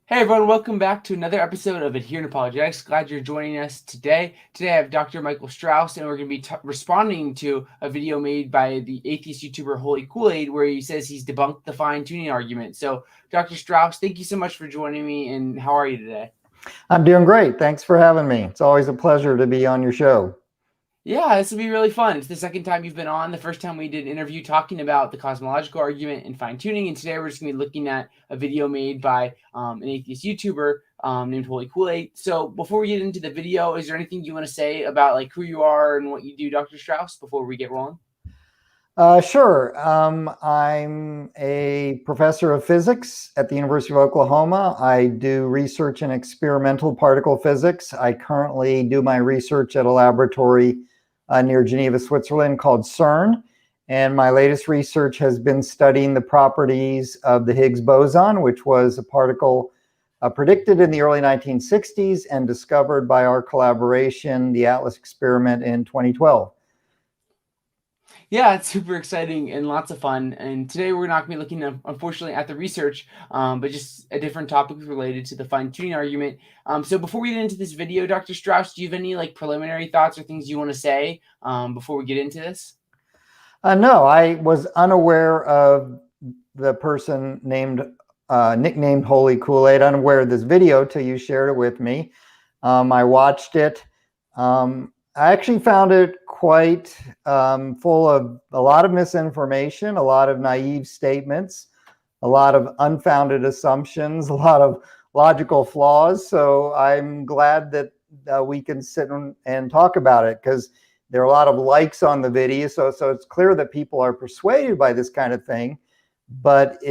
Hey everyone, welcome back to another episode of Adherent Apologetics. Glad you're joining us today. Today I have Dr. Michael Strauss, and we're going to be responding to a video made by the atheist YouTuber Holy Koolaid, where he says he's debunked the fine-tuning argument. So, Dr. Strauss, thank you so much for joining me, and how are you today? I'm doing great. Thanks for having me. It's always a pleasure to be on your show. Yeah, this will be really fun. It's the second time you've been on. The first time we did an interview talking about the cosmological argument and fine-tuning, and today we're just going to be looking at a video made by an atheist YouTuber named Holy Koolaid. So before we get into the video, is there anything you want to say about like who you are and what you do, Dr. Strauss, before we get rolling? Sure. I'm a professor of physics at the University of Oklahoma. I do research in experimental particle physics. I currently do my research at a laboratory near Geneva, Switzerland called CERN. And my latest research has been studying the properties of the Higgs boson, which was a particle predicted in the early 1960s and discovered by our collaboration, the ATLAS experiment in 2012. Yeah, it's super exciting and lots of fun. And today we're not going to be looking, unfortunately, at the research, but just a different topic related to the fine-tuning argument. So before we get into this video, Dr. Strauss, do you have any like preliminary thoughts or things you want to say before we get into this? No, I was unaware of the person nicknamed Holy Koolaid, unaware of this video till you shared it with me. I watched it. I actually found it quite full of a lot of misinformation, a lot of naive statements, a lot of unfounded assumptions, a lot of logical flaws. So I'm glad that we can sit and talk about it, because there are a lot of likes on the video. So it's clear that people are persuaded by this kind of thing. But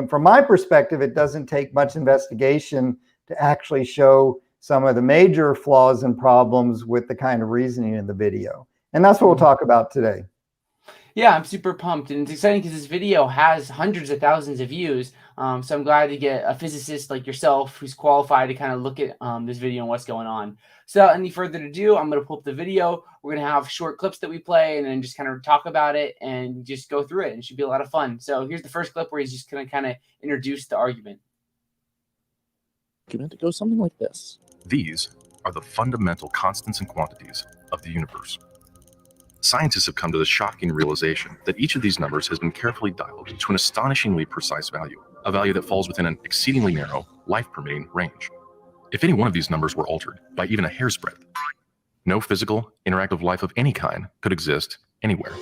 from my perspective, it doesn't take much investigation to actually show some of the major flaws and problems with the kind of reasoning in the video. And that's what we'll talk about today. Yeah, I'm super pumped, and it's exciting because this video has hundreds of thousands of views. So I'm glad to get a physicist like yourself who's qualified to kind of look at this video and what's going on. So without any further ado, I'm going to pull up the video. We're going to have short clips that we play and then just kind of talk about it and just go through it. And it should be a lot of fun. So here's the first clip where he's just going to kind of introduce the argument. It goes something like this. These are the fundamental constants and quantities of the universe. Scientists have come to the shocking realization that each of these numbers has been carefully dialed to an astonishingly precise value, a value that falls within an exceedingly narrow, life-permitting range. If any one of these numbers were altered by even a hair's breadth, no physical, interactive life of any kind could exist anywhere.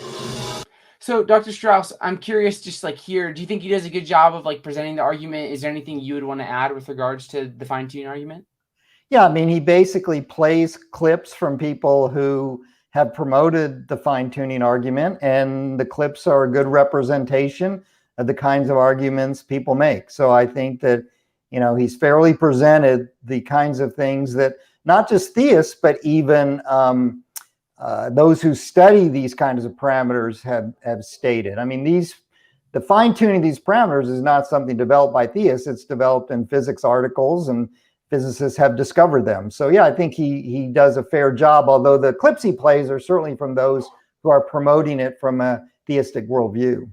So, Dr. Strauss, I'm curious, just like here, do you think he does a good job of like presenting the argument? Is there anything you would want to add with regards to the fine-tuning argument? Yeah, I mean, he basically plays clips from people who have promoted the fine-tuning argument, and the clips are a good representation of the kinds of arguments people make. So I think that, he's fairly presented the kinds of things that not just theists, but even those who study these kinds of parameters have stated. I mean, the fine-tuning of these parameters is not something developed by theists. It's developed in physics articles, and physicists have discovered them. So yeah, I think he does a fair job, although the clips he plays are certainly from those who are promoting it from a theistic worldview.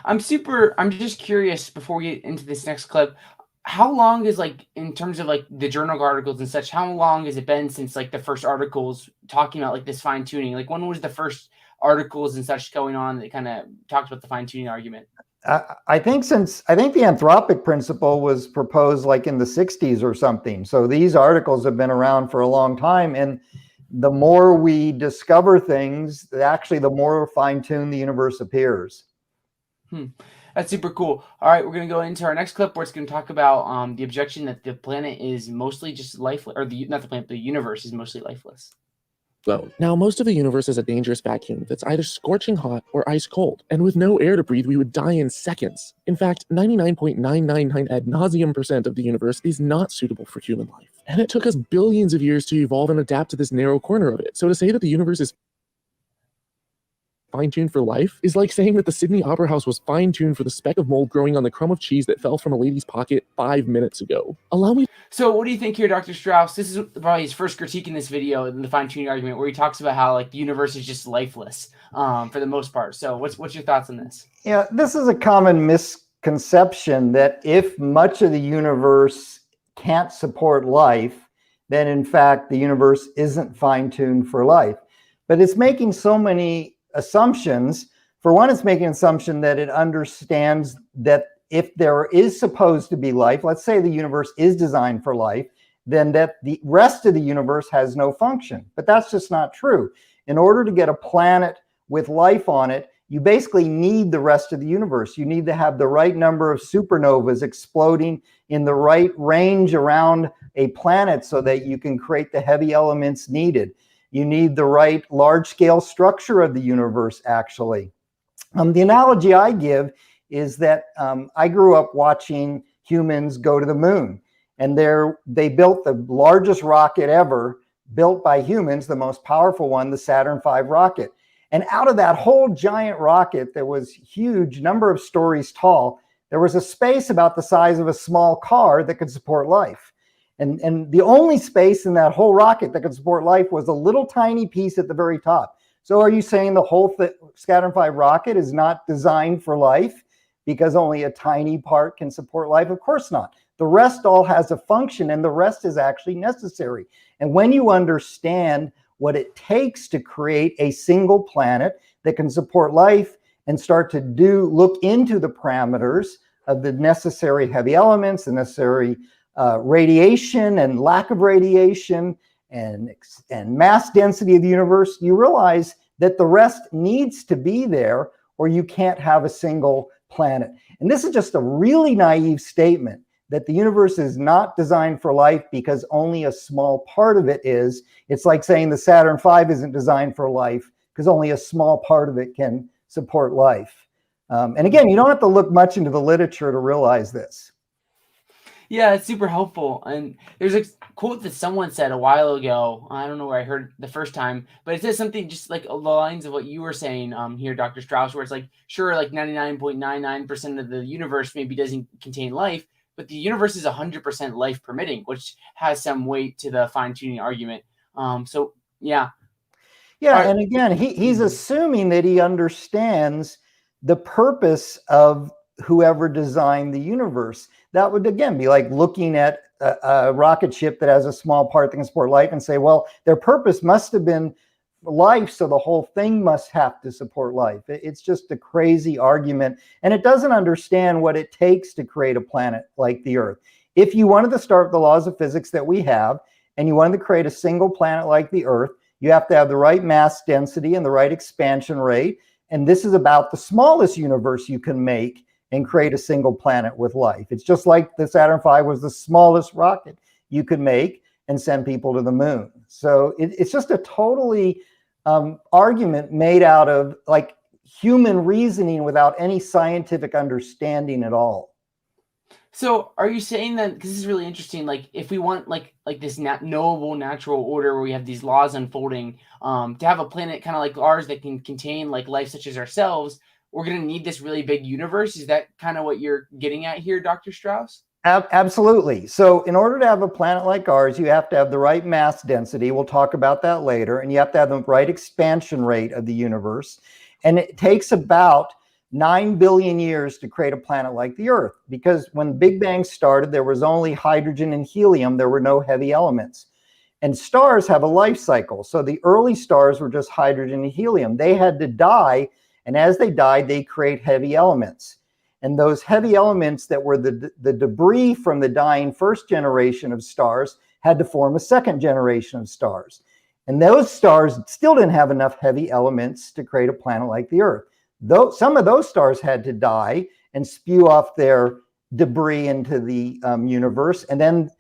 I'm just curious before we get into this next clip, how long is like, in terms of like the journal articles and such, how long has it been since like the first articles talking about like this fine tuning? Like when was the first articles and such going on that kind of talked about the fine tuning argument? I think the anthropic principle was proposed like in the 60s or something. So these articles have been around for a long time. And the more we discover things, actually, the more fine-tuned the universe appears. That's super cool. All right, we're going to go into our next clip where it's going to talk about the objection that the planet is mostly just lifeless, or not the planet, the universe is mostly lifeless. Now, most of the universe is a dangerous vacuum that's either scorching hot or ice cold, and with no air to breathe, we would die in seconds. In fact, 99.999 ad nauseum % of the universe is not suitable for human life. And it took us billions of years to evolve and adapt to this narrow corner of it. So to say that the universe is fine-tuned for life is like saying that the Sydney Opera House was fine-tuned for the speck of mold growing on the crumb of cheese that fell from a lady's pocket 5 minutes ago. Allow me. So what do you think here, Dr. Strauss? This is probably his first critique in this video, in the fine-tuning argument, where he talks about how like the universe is just lifeless for the most part. So what's your thoughts on this? Yeah, this is a common misconception conception that if much of the universe can't support life, then in fact the universe isn't fine-tuned for life. But it's making so many assumptions. For one, it's making an assumption that it understands that if there is supposed to be life, let's say the universe is designed for life, then that the rest of the universe has no function. But that's just not true. In order to get a planet with life on it, you basically need the rest of the universe. You need to have the right number of supernovas exploding in the right range around a planet so that you can create the heavy elements needed. You need the right large-scale structure of the universe, actually. The analogy I give is that I grew up watching humans go to the moon. And they built the largest rocket ever built by humans, the most powerful one, the Saturn V rocket. And out of that whole giant rocket that was huge, number of stories tall, there was a space about the size of a small car that could support life. And the only space in that whole rocket that could support life was a little tiny piece at the very top. So are you saying the whole Saturn V rocket is not designed for life because only a tiny part can support life? Of course not. The rest all has a function, and the rest is actually necessary. And when you understand what it takes to create a single planet that can support life and start to look into the parameters of the necessary heavy elements, the necessary radiation and lack of radiation and mass density of the universe, you realize that the rest needs to be there or you can't have a single planet. And this is just a really naive statement that the universe is not designed for life because only a small part of it is. It's like saying the Saturn V isn't designed for life because only a small part of it can support life. And again, you don't have to look much into the literature to realize this. Yeah, it's super helpful. And there's a quote that someone said a while ago. I don't know where I heard it the first time, but it says something just like along the lines of what you were saying here, Dr. Strauss, where it's like, sure, like 99.99% of the universe maybe doesn't contain life, but the universe is 100% life permitting, which has some weight to the fine-tuning argument. So, yeah. Yeah, and again, he's assuming that he understands the purpose of whoever designed the universe. That would, again, be like looking at a rocket ship that has a small part that can support life and say, well, their purpose must have been life, so the whole thing must have to support life. It's just a crazy argument, and it doesn't understand what it takes to create a planet like the Earth. If you wanted to start the laws of physics that we have, and you wanted to create a single planet like the Earth, you have to have the right mass density and the right expansion rate, and this is about the smallest universe you can make and create a single planet with life. It's just like the Saturn V was the smallest rocket you could make and send people to the moon. So it's just a totally argument made out of like human reasoning without any scientific understanding at all. So are you saying that, because this is really interesting, like if we want like this knowable natural order where we have these laws unfolding, to have a planet kind of like ours that can contain like life such as ourselves, we're going to need this really big universe? Is that kind of what you're getting at here, Dr. Strauss? Absolutely. So in order to have a planet like ours, you have to have the right mass density. We'll talk about that later. And you have to have the right expansion rate of the universe. And it takes about 9 billion years to create a planet like the Earth, because when the Big Bang started, there was only hydrogen and helium. There were no heavy elements. And stars have a life cycle. So the early stars were just hydrogen and helium. They had to die. And as they died, they create heavy elements. And those heavy elements that were the debris from the dying first generation of stars had to form a second generation of stars. And those stars still didn't have enough heavy elements to create a planet like the Earth. Though some of those stars had to die and spew off their debris into the universe. And then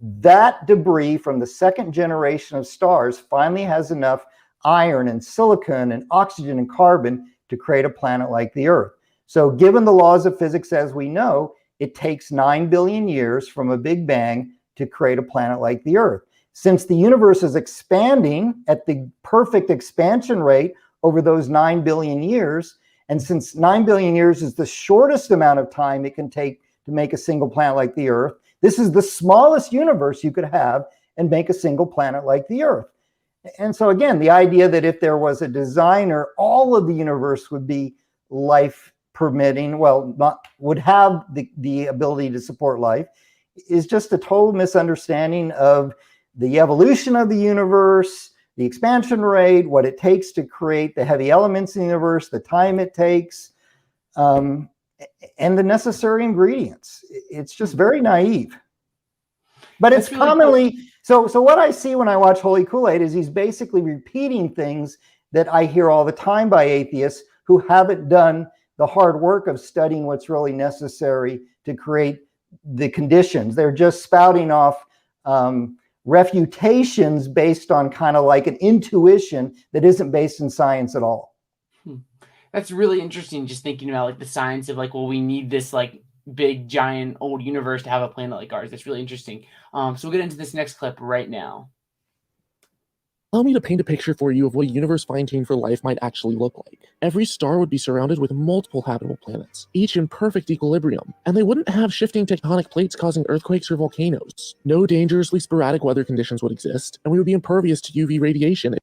that debris from the second generation of stars finally has enough iron and silicon and oxygen and carbon to create a planet like the Earth. So given the laws of physics as we know, it takes 9 billion years from a Big Bang to create a planet like the Earth. Since the universe is expanding at the perfect expansion rate over those 9 billion years, and since 9 billion years is the shortest amount of time it can take to make a single planet like the Earth, this is the smallest universe you could have and make a single planet like the Earth. And so again, the idea that if there was a designer, all of the universe would be life permitting, well, not would have the ability to support life, is just a total misunderstanding of the evolution of the universe, the expansion rate, what it takes to create the heavy elements in the universe, the time it takes, and the necessary ingredients. It's just very naive. But it's That's really commonly, so what I see when I watch Holy Koolaid is he's basically repeating things that I hear all the time by atheists who haven't done the hard work of studying what's really necessary to create the conditions. They're just spouting off refutations based on kind of like an intuition that isn't based in science at all. That's really interesting, just thinking about like the science of like, well, we need this like big giant old universe to have a planet like ours. That's really interesting. So we'll get into this next clip right now. Allow me to paint a picture for you of what a universe fine-tuned for life might actually look like. Every star would be surrounded with multiple habitable planets, each in perfect equilibrium, and they wouldn't have shifting tectonic plates causing earthquakes or volcanoes. No dangerously sporadic weather conditions would exist, and we would be impervious to UV radiation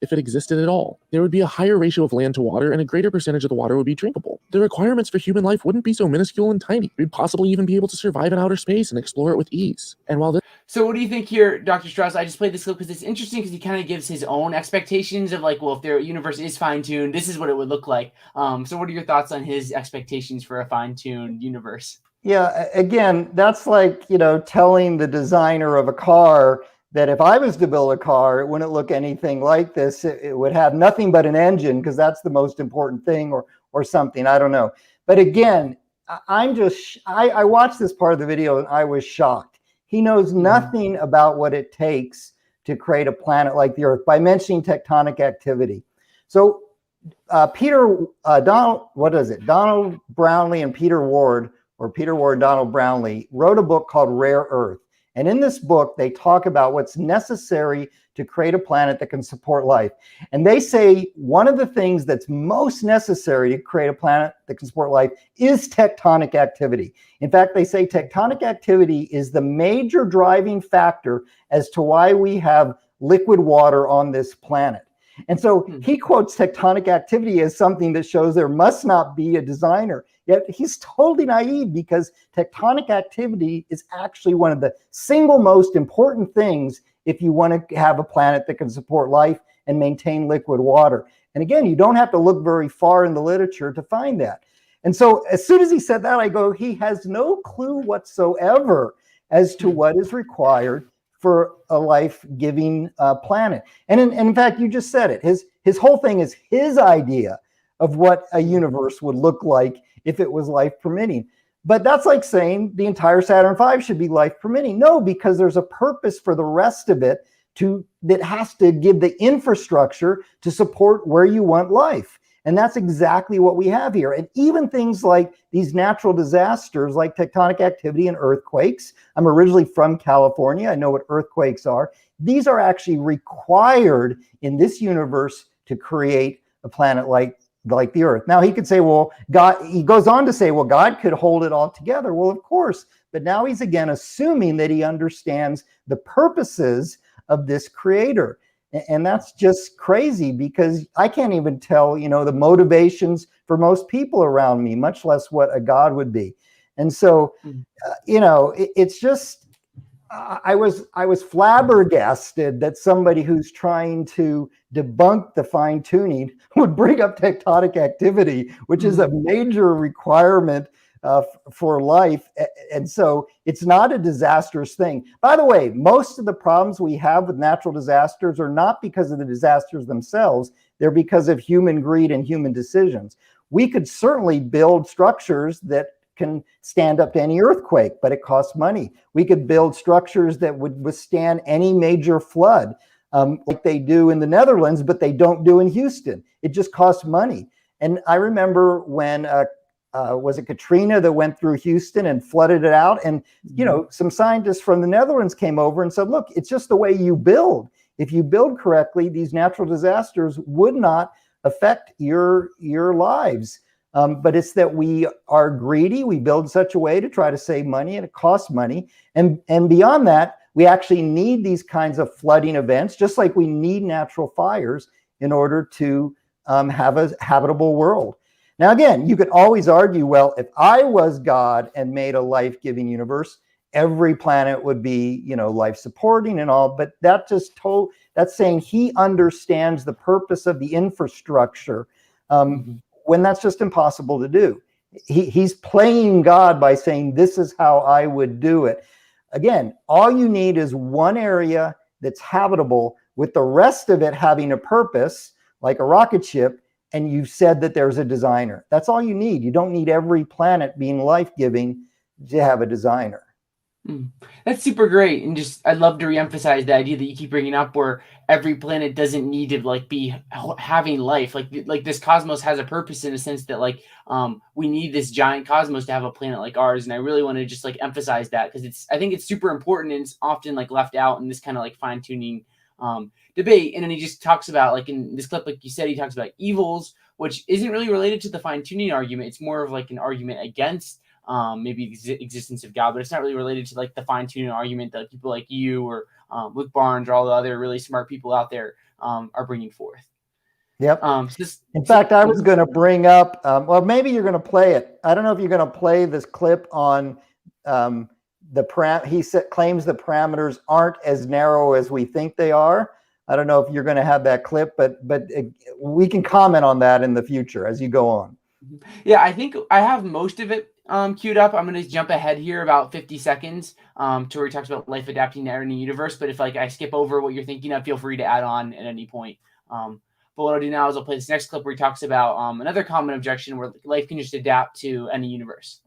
if it existed at all. There would be a higher ratio of land to water, and a greater percentage of the water would be drinkable. The requirements for human life wouldn't be so minuscule and tiny. We'd possibly even be able to survive in outer space and explore it with ease. And while this So what do you think here, Dr. Strauss? I just played this clip because it's interesting because he kind of gives his own expectations of like, well, if their universe is fine-tuned, this is what it would look like. So what are your thoughts on his expectations for a fine-tuned universe? Yeah, again, that's like, you know, telling the designer of a car that if I was to build a car, it wouldn't look anything like this. It would have nothing but an engine because that's the most important thing, or something. I don't know. But again, I watched this part of the video and I was shocked. He knows nothing about what it takes to create a planet like the Earth by mentioning tectonic activity. So Donald Brownlee and Peter Ward, or Peter Ward, Donald Brownlee, wrote a book called Rare Earth. And in this book, they talk about what's necessary to create a planet that can support life. And they say one of the things that's most necessary to create a planet that can support life is tectonic activity. In fact, they say tectonic activity is the major driving factor as to why we have liquid water on this planet. And so he quotes tectonic activity as something that shows there must not be a designer. Yet he's totally naive, because tectonic activity is actually one of the single most important things if you want to have a planet that can support life and maintain liquid water. And again, you don't have to look very far in the literature to find that. And so as soon as he said that, I go, he has no clue whatsoever as to what is required for a life-giving planet. And in fact, you just said it. His whole thing is his idea of what a universe would look like if it was life permitting. But that's like saying the entire Saturn V should be life permitting. No, because there's a purpose for the rest of it that has to give the infrastructure to support where you want life. And that's exactly what we have here. And even things like these natural disasters like tectonic activity and earthquakes. I'm originally from California. I know what earthquakes are. These are actually required in this universe to create a planet like the Earth. Now he could say, well, he goes on to say, well, God could hold it all together. Well, of course, but now he's again assuming that he understands the purposes of this creator. And that's just crazy, because I can't even tell, the motivations for most people around me, much less what a God would be. And so, it's just, I was flabbergasted that somebody who's trying to debunk the fine tuning would bring up tectonic activity, which is a major requirement for life. And so it's not a disastrous thing. By the way, most of the problems we have with natural disasters are not because of the disasters themselves. They're because of human greed and human decisions. We could certainly build structures that can stand up to any earthquake, but it costs money. We could build structures that would withstand any major flood, like they do in the Netherlands, but they don't do in Houston. It just costs money. And I remember when was it Katrina that went through Houston and flooded it out? And, some scientists from the Netherlands came over and said, look, it's just the way you build. If you build correctly, these natural disasters would not affect your lives. But it's that we are greedy. We build in such a way to try to save money, and it costs money. And beyond that, we actually need these kinds of flooding events, just like we need natural fires in order to have a habitable world. Now, again, you could always argue, well, if I was God and made a life-giving universe, every planet would be, life supporting and all, but that's saying he understands the purpose of the infrastructure, when that's just impossible to do. He's playing God by saying, this is how I would do it. Again, all you need is one area that's habitable with the rest of it having a purpose, like a rocket ship, and you said that there's a designer. That's all you need. You don't need every planet being life-giving to have a designer. That's super great. And I'd love to reemphasize the idea that you keep bringing up, where every planet doesn't need to be having life. Like this cosmos has a purpose, in a sense that we need this giant cosmos to have a planet like ours. And I really want to just emphasize that, because I think it's super important, and it's often left out in this kind of fine tuning debate. And then he just talks about, in this clip, like you said, he talks about evils, which isn't really related to the fine tuning argument. It's more of an argument against maybe existence of God, but it's not really related to the fine tuning argument that people like you or Luke Barnes or all the other really smart people out there are bringing forth. Yep. In fact, I was going to bring up, well, maybe you're going to play it. I don't know if you're going to play this clip on he claims the parameters aren't as narrow as we think they are. I don't know if you're going to have that clip, but we can comment on that in the future as you go on. Yeah, I think I have most of it queued up. I'm going to jump ahead here about 50 seconds to where he talks about life adapting to any universe. But if I skip over what you're thinking of, feel free to add on at any point. But what I'll do now is I'll play this next clip where he talks about another common objection, where life can just adapt to any universe.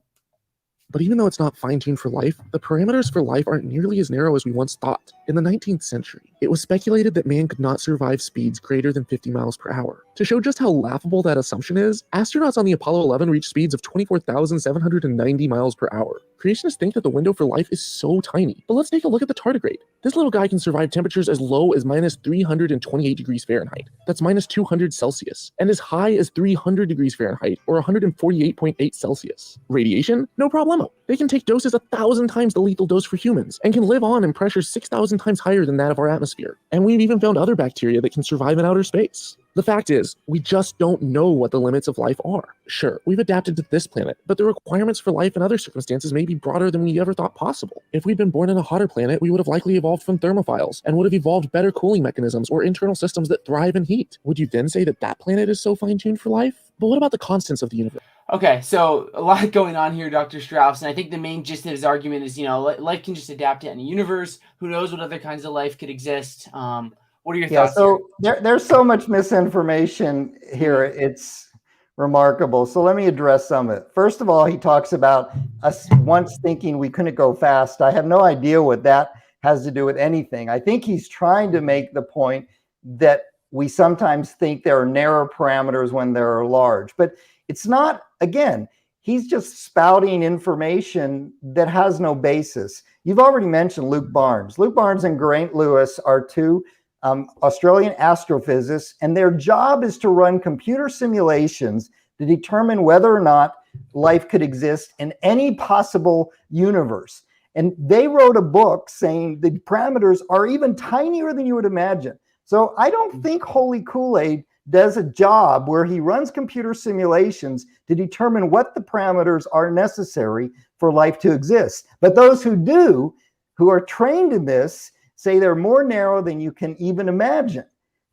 But even though it's not fine-tuned for life, the parameters for life aren't nearly as narrow as we once thought. In the 19th century, it was speculated that man could not survive speeds greater than 50 miles per hour. To show just how laughable that assumption is, astronauts on the Apollo 11 reached speeds of 24,790 miles per hour. Creationists think that the window for life is so tiny. But let's take a look at the tardigrade. This little guy can survive temperatures as low as minus 328 degrees Fahrenheit. That's minus 200 Celsius. And as high as 300 degrees Fahrenheit, or 148.8 Celsius. Radiation? No problemo. They can take doses 1,000 times the lethal dose for humans, and can live on in pressures 6,000 times higher than that of our atmosphere. And we've even found other bacteria that can survive in outer space. The fact is, we just don't know what the limits of life are. Sure, we've adapted to this planet, but the requirements for life in other circumstances may be broader than we ever thought possible. If we'd been born in a hotter planet, we would have likely evolved from thermophiles, and would have evolved better cooling mechanisms or internal systems that thrive in heat. Would you then say that that planet is so fine-tuned for life? But what about the constants of the universe? Okay, so a lot going on here, Dr. Strauss, and I think the main gist of his argument is, life can just adapt to any universe. Who knows what other kinds of life could exist? What are your thoughts? So there's so much misinformation here. It's remarkable. So let me address some of it. First of all, he talks about us once thinking we couldn't go fast. I have no idea what that has to do with anything. I think he's trying to make the point that we sometimes think there are narrow parameters when there are large, but it's not. Again, he's just spouting information that has no basis. You've already mentioned Luke Barnes. Luke Barnes and Geraint Lewis are two Australian astrophysicists, and their job is to run computer simulations to determine whether or not life could exist in any possible universe. And they wrote a book saying the parameters are even tinier than you would imagine. So I don't think Holy Koolaid does a job where he runs computer simulations to determine what the parameters are necessary for life to exist. But those who do, who are trained in this, say they're more narrow than you can even imagine.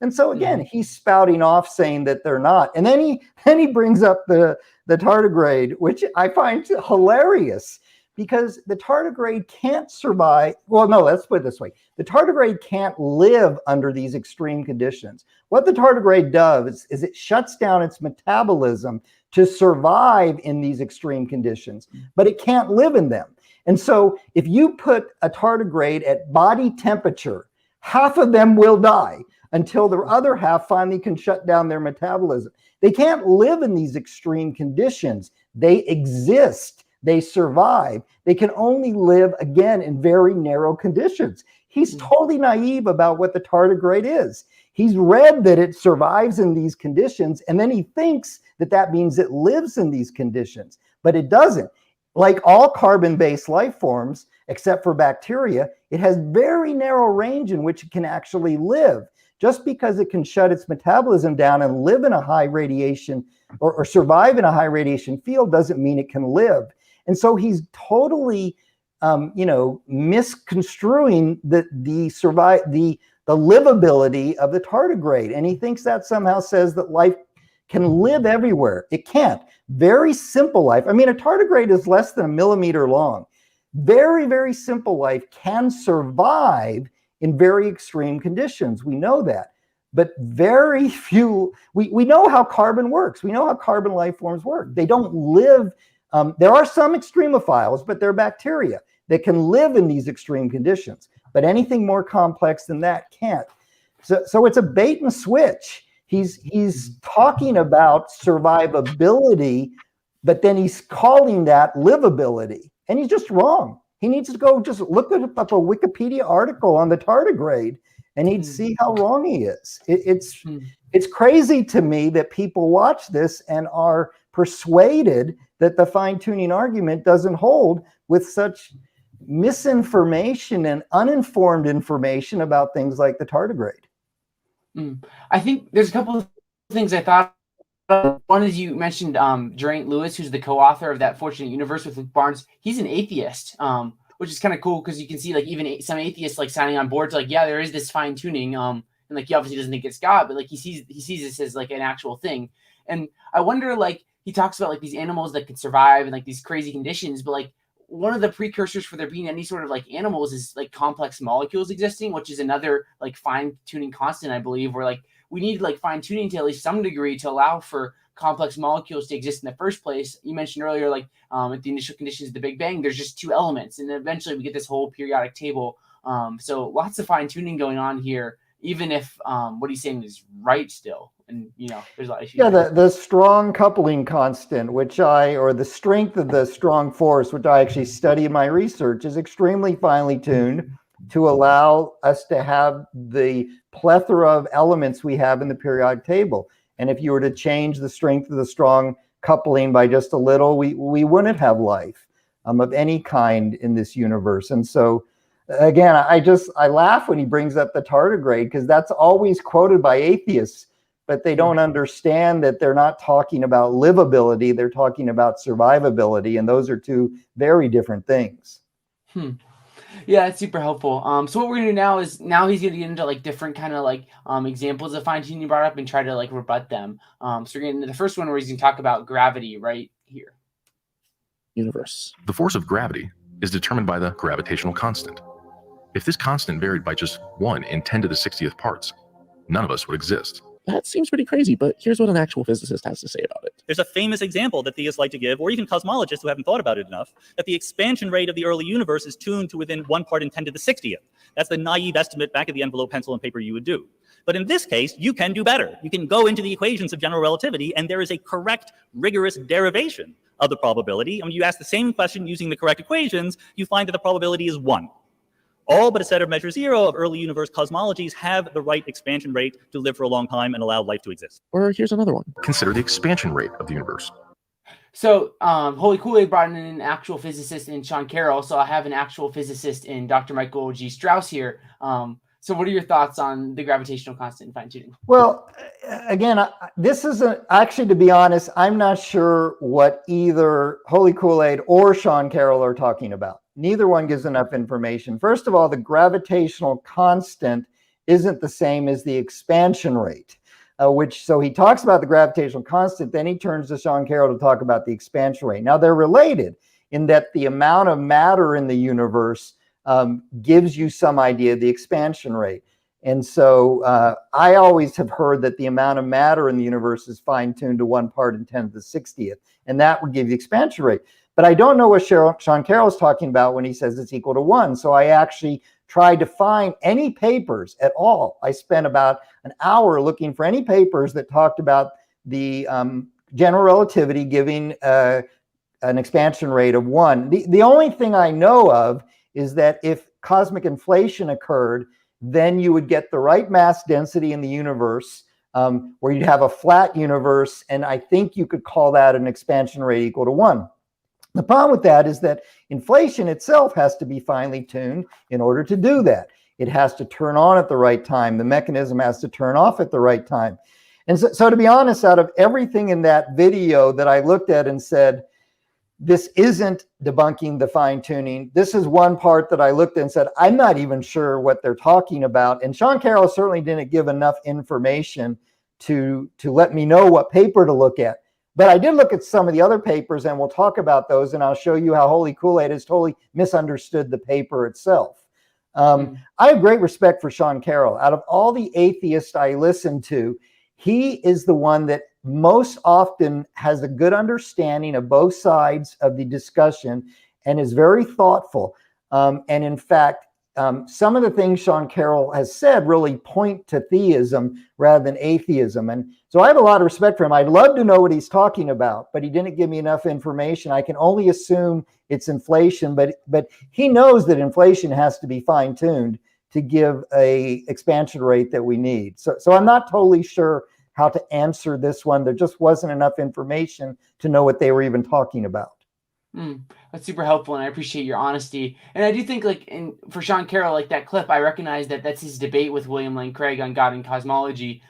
And so again, he's spouting off saying that they're not. And then he brings up the tardigrade, which I find hilarious, because the tardigrade can't survive. Well, no, let's put it this way. The tardigrade can't live under these extreme conditions. What the tardigrade does is it shuts down its metabolism to survive in these extreme conditions, but it can't live in them. And so if you put a tardigrade at body temperature, half of them will die until the other half finally can shut down their metabolism. They can't live in these extreme conditions. They exist. They survive. They can only live, again, in very narrow conditions. He's totally naive about what the tardigrade is. He's read that it survives in these conditions, and then he thinks that that means it lives in these conditions, but it doesn't. Like all carbon-based life forms, except for bacteria, it has very narrow range in which it can actually live. Just because it can shut its metabolism down and live in a high radiation or survive in a high radiation field doesn't mean it can live. And so he's totally, misconstruing the livability of the tardigrade. And he thinks that somehow says that life can live everywhere. It can't. Very simple life. I mean, a tardigrade is less than a millimeter long. Very, very simple life can survive in very extreme conditions. We know that. But very few, we know how carbon works. We know how carbon life forms work. They don't live, there are some extremophiles, but they're bacteria that can live in these extreme conditions. But anything more complex than that can't. So it's a bait and switch. He's talking about survivability, but then he's calling that livability. And he's just wrong. He needs to go just look up a Wikipedia article on the tardigrade, and he'd see how wrong he is. It's crazy to me that people watch this and are persuaded that the fine-tuning argument doesn't hold with such misinformation and uninformed information about things like the tardigrade. I think there's a couple of things I thought. One is you mentioned Geraint Lewis, who's the co-author of That Fortunate Universe with Luke Barnes. He's an atheist, which is kind of cool because you can see like even some atheists like signing on board to like, yeah, there is this fine tuning, and like he obviously doesn't think it's God, but like he sees this as like an actual thing. And I wonder, like he talks about like these animals that could survive in like these crazy conditions, but like one of the precursors for there being any sort of like animals is like complex molecules existing, which is another like fine tuning constant, I believe, where like we need like fine tuning to at least some degree to allow for complex molecules to exist in the first place. You mentioned earlier, like at the initial conditions of the Big Bang, there's just two elements, and then eventually we get this whole periodic table. So lots of fine tuning going on here, even if what he's saying is right still. And there's a lot of issues. Yeah, the strong coupling constant, or the strength of the strong force, which I actually study in my research, is extremely finely tuned to allow us to have the plethora of elements we have in the periodic table. And if you were to change the strength of the strong coupling by just a little, we wouldn't have life of any kind in this universe. And so again, I laugh when he brings up the tardigrade, because that's always quoted by atheists, but they don't understand that they're not talking about livability, they're talking about survivability, and those are two very different things. Yeah, it's super helpful. So what we're gonna do now is he's gonna get into like different kind of like examples of fine tuning you brought up and try to like rebut them. So we're getting into the first one where he's gonna talk about gravity right here. Universe. The force of gravity is determined by the gravitational constant. If this constant varied by just 1 in 10 to the 60th parts, none of us would exist. That seems pretty crazy, but here's what an actual physicist has to say about it. There's a famous example that theists like to give, or even cosmologists who haven't thought about it enough, that the expansion rate of the early universe is tuned to within 1 part in 10 to the 60th. That's the naive estimate back of the envelope, pencil, and paper you would do. But in this case, you can do better. You can go into the equations of general relativity, and there is a correct, rigorous derivation of the probability. And when you ask the same question using the correct equations, you find that the probability is 1. All but a set of measure 0 of early universe cosmologies have the right expansion rate to live for a long time and allow life to exist. Or here's another one. Consider the expansion rate of the universe. So Holy Koolaid brought in an actual physicist in Sean Carroll, so I have an actual physicist in Dr. Michael G. Strauss here. So what are your thoughts on the gravitational constant fine tuning? Well, again, this is actually, to be honest, I'm not sure what either Holy Koolaid or Sean Carroll are talking about. Neither one gives enough information. First of all, the gravitational constant isn't the same as the expansion rate, so he talks about the gravitational constant, then he turns to Sean Carroll to talk about the expansion rate. Now, they're related in that the amount of matter in the universe gives you some idea of the expansion rate. And so I always have heard that the amount of matter in the universe is fine-tuned to 1 part in 10 to the 60th, and that would give the expansion rate. But I don't know what Sean Carroll is talking about when he says it's equal to 1. So I actually tried to find any papers at all. I spent about an hour looking for any papers that talked about the general relativity giving an expansion rate of 1. The only thing I know of is that if cosmic inflation occurred, then you would get the right mass density in the universe, where you'd have a flat universe, and I think you could call that an expansion rate equal to 1. The problem with that is that inflation itself has to be finely tuned in order to do that. It has to turn on at the right time. The mechanism has to turn off at the right time. And so to be honest, out of everything in that video that I looked at and said, this isn't debunking the fine tuning. This is one part that I looked at and said, I'm not even sure what they're talking about. And Sean Carroll certainly didn't give enough information to let me know what paper to look at. But I did look at some of the other papers, and we'll talk about those, and I'll show you how Holy Koolaid has totally misunderstood the paper itself. I have great respect for Sean Carroll. Out of all the atheists I listen to, he is the one that most often has a good understanding of both sides of the discussion and is very thoughtful. And in fact, some of the things Sean Carroll has said really point to theism rather than atheism. And so I have a lot of respect for him. I'd love to know what he's talking about, but he didn't give me enough information. I can only assume it's inflation, but he knows that inflation has to be fine-tuned to give a expansion rate that we need. So I'm not totally sure how to answer this one. There just wasn't enough information to know what they were even talking about. That's super helpful, and I appreciate your honesty. And I do think, like, for Sean Carroll, like that clip, I recognize that that's his debate with William Lane Craig on God and cosmology.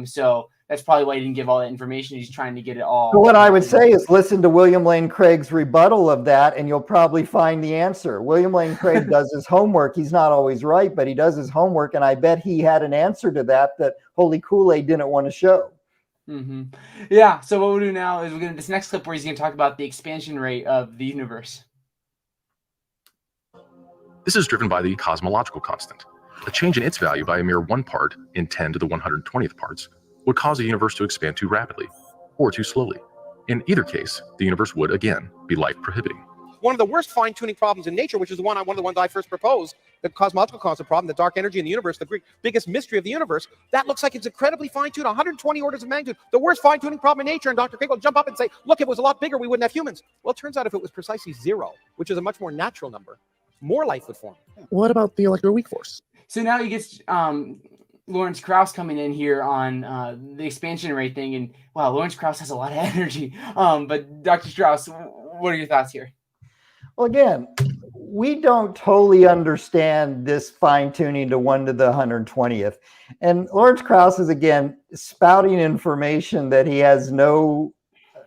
So that's probably why he didn't give all that information. He's trying to get it all. So what I would say is listen to William Lane Craig's rebuttal of that, and you'll probably find the answer. William Lane Craig does his homework. He's not always right, but he does his homework, and I bet he had an answer to that Holy Koolaid didn't want to show. Yeah, so what we'll do now is we're going to this next clip where he's going to talk about the expansion rate of the universe. This is driven by the cosmological constant. A change in its value by a mere 1 part in 10 to the 120th parts would cause a universe to expand too rapidly or too slowly. In either case, the universe would, again, be life-prohibiting. One of the worst fine-tuning problems in nature, which is one of the ones I first proposed, the cosmological constant problem, the dark energy in the universe, the biggest mystery of the universe, that looks like it's incredibly fine-tuned, 120 orders of magnitude, the worst fine-tuning problem in nature, and Dr. Craig will jump up and say, look, it was a lot bigger, we wouldn't have humans. Well, it turns out if it was precisely 0, which is a much more natural number, more life would form. What about the electroweak force? So now he gets Lawrence Krauss coming in here on the expansion rate thing, and wow, Lawrence Krauss has a lot of energy. But Dr. Strauss, what are your thoughts here? Well, again, we don't totally understand this fine-tuning to 1 to the 120th. And Lawrence Krauss is, again, spouting information that he has no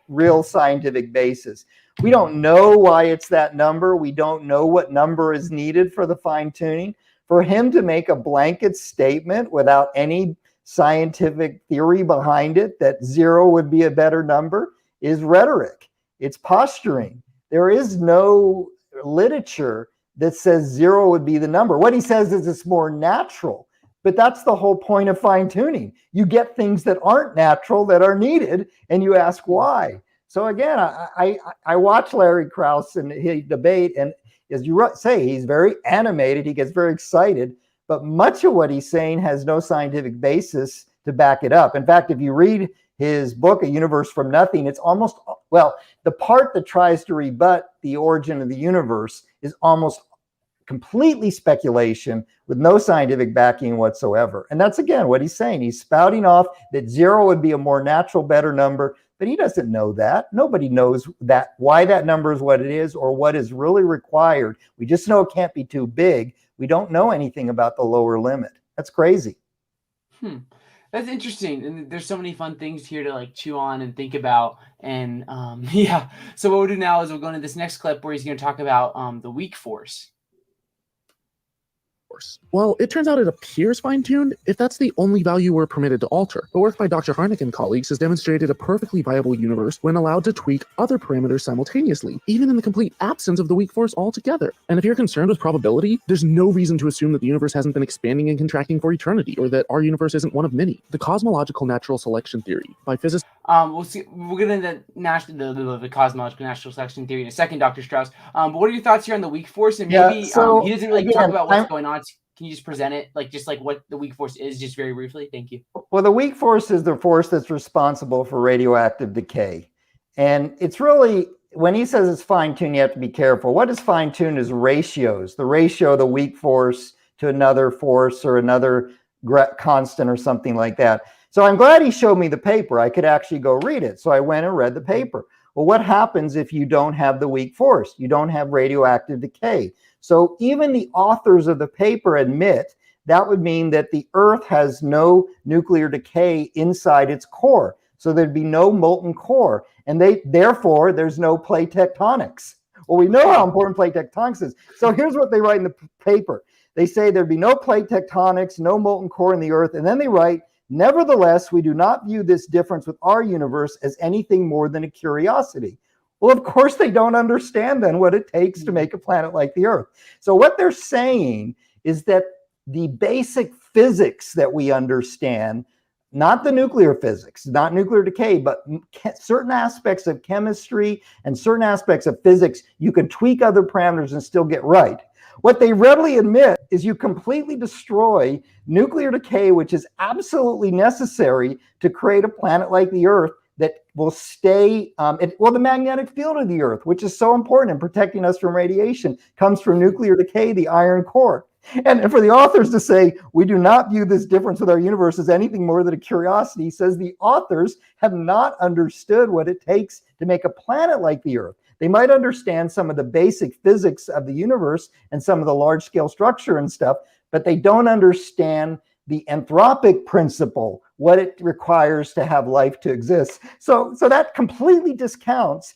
real scientific basis. We don't know why it's that number. We don't know what number is needed for the fine-tuning. For him to make a blanket statement without any scientific theory behind it that 0 would be a better number is rhetoric. It's posturing. There is no literature that says 0 would be the number. What he says is it's more natural, but that's the whole point of fine tuning. You get things that aren't natural that are needed, and you ask why. So again, I watch Larry Krauss and he debate, and as you say, he's very animated. He gets very excited, but much of what he's saying has no scientific basis to back it up. In fact, if you read his book, A Universe from Nothing, it's almost, well, the part that tries to rebut the origin of the universe is almost completely speculation with no scientific backing whatsoever. And that's, again, what he's saying. He's spouting off that 0 would be a more natural, better number, but he doesn't know that. Nobody knows that, why that number is what it is or what is really required. We just know it can't be too big. We don't know anything about the lower limit. That's crazy. That's interesting, and there's so many fun things here to like chew on and think about. And yeah, so what we'll do now is we'll go into this next clip where he's going to talk about the weak force. Well, it turns out it appears fine-tuned if that's the only value we're permitted to alter. The work by Dr. Harnick and colleagues has demonstrated a perfectly viable universe when allowed to tweak other parameters simultaneously, even in the complete absence of the weak force altogether. And if you're concerned with probability, there's no reason to assume that the universe hasn't been expanding and contracting for eternity, or that our universe isn't one of many. The cosmological natural selection theory by physicists. We'll get into the cosmological natural selection theory in a second, Dr. Strauss. But what are your thoughts here on the weak force? And maybe he doesn't really talk about what's going on. Can you just present it, like just like what the weak force is, just very briefly? Thank you. Well, the weak force is the force that's responsible for radioactive decay. And it's really, when he says it's fine-tuned, you have to be careful. What is fine-tuned is ratios, the ratio of the weak force to another force or another constant or something like that. So I'm glad he showed me the paper. I could actually go read it. So I went and read the paper. Well, what happens if you don't have the weak force? You don't have radioactive decay. So even the authors of the paper admit that would mean that the Earth has no nuclear decay inside its core. So there'd be no molten core, and therefore there's no plate tectonics. Well, we know how important plate tectonics is. So here's what they write in the paper. They say there'd be no plate tectonics, no molten core in the Earth, and then they write, nevertheless, we do not view this difference with our universe as anything more than a curiosity. Well, of course they don't understand then what it takes to make a planet like the Earth. So what they're saying is that the basic physics that we understand, not the nuclear physics, not nuclear decay, but certain aspects of chemistry and certain aspects of physics, you can tweak other parameters and still get right. What they readily admit is you completely destroy nuclear decay, which is absolutely necessary to create a planet like the Earth that will stay, the magnetic field of the Earth, which is so important in protecting us from radiation, comes from nuclear decay, the iron core. And for the authors to say, we do not view this difference with our universe as anything more than a curiosity, says the authors have not understood what it takes to make a planet like the Earth. They might understand some of the basic physics of the universe and some of the large scale structure and stuff, but they don't understand the anthropic principle, what it requires to have life to exist. So that completely discounts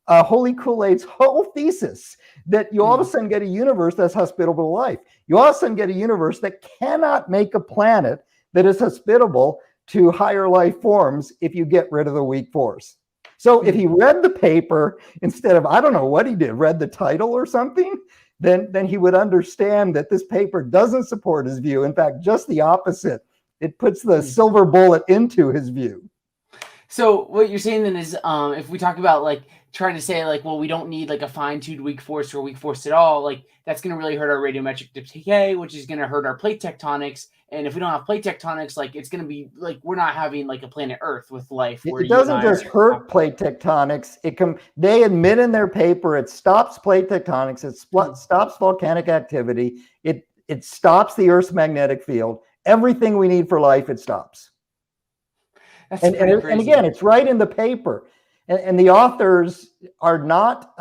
Holy Koolaid's whole thesis that you all of a sudden get a universe that's hospitable to life. You all of a sudden get a universe that cannot make a planet that is hospitable to higher life forms if you get rid of the weak force. So if he read the paper instead of, I don't know what he did, read the title or something, then he would understand that this paper doesn't support his view. In fact, just the opposite. It puts the silver bullet into his view. So what you're saying then is, if we talk about like trying to say like, well, we don't need like a fine-tuned weak force or weak force at all, like that's going to really hurt our radiometric decay, which is going to hurt our plate tectonics. And if we don't have plate tectonics, like it's going to be like we're not having like a planet Earth with life. Where it doesn't just hurt plate tectonics. They admit in their paper it stops plate tectonics. It stops volcanic activity. It stops the Earth's magnetic field. Everything we need for life, it stops. And again, it's right in the paper. And the authors are not